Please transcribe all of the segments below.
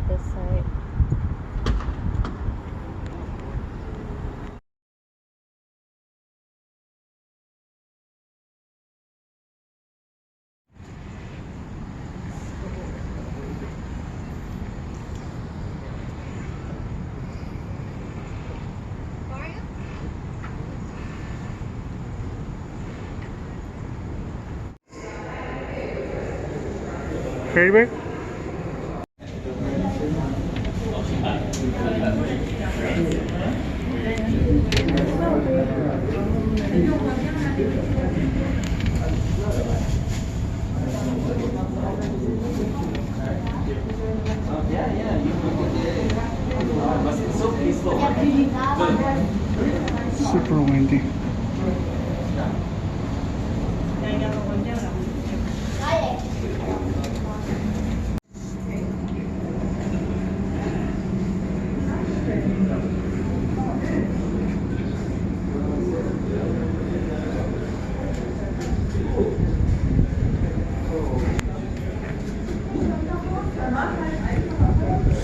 this side. Ready, babe? Super windy.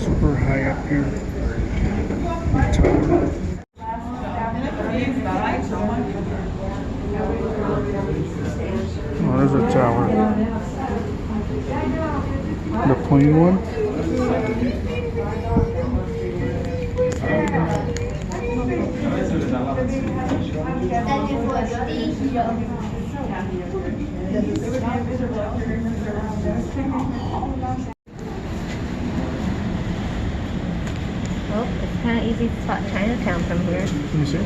Super high up here. The tower. Oh, there's a tower. The pointy one. Well, it's kind of easy to spot Chinatown from here. Let me see.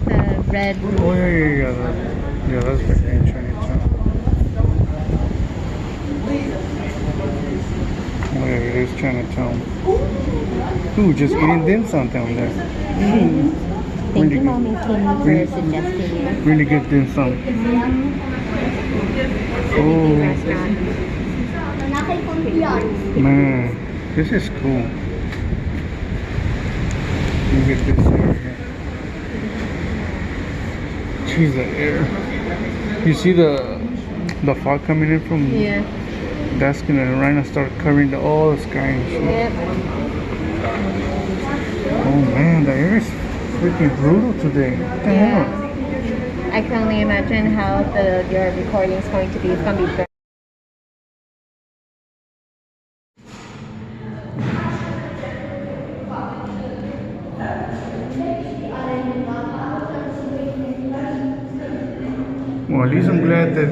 The red. Oh yeah, that's right there in Chinatown. Oh yeah, it is Chinatown. Ooh, just eating dim sum down there. Thank you, Mommy King, for suggesting it. Really good dim sum. Oh Restaurant. man, this is cool. You get this area. Jeez, the air. You see the fog coming in from? Yeah. That's gonna right now start covering all the sky and shit. Yep. Oh man, the air is freaking brutal today. What the hell? I can only imagine how your recording is going to be. It's going to be very. Well, at least I'm glad that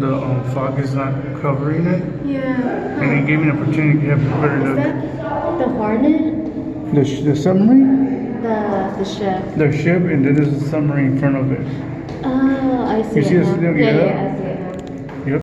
the fog is not covering it. Yeah. And it gave me an opportunity to have a better Is look. that the Hornet? The submarine? The ship. The ship, and then there's a submarine in front of it. Oh, I see. You see it this now. little Yeah, yellow? I see it.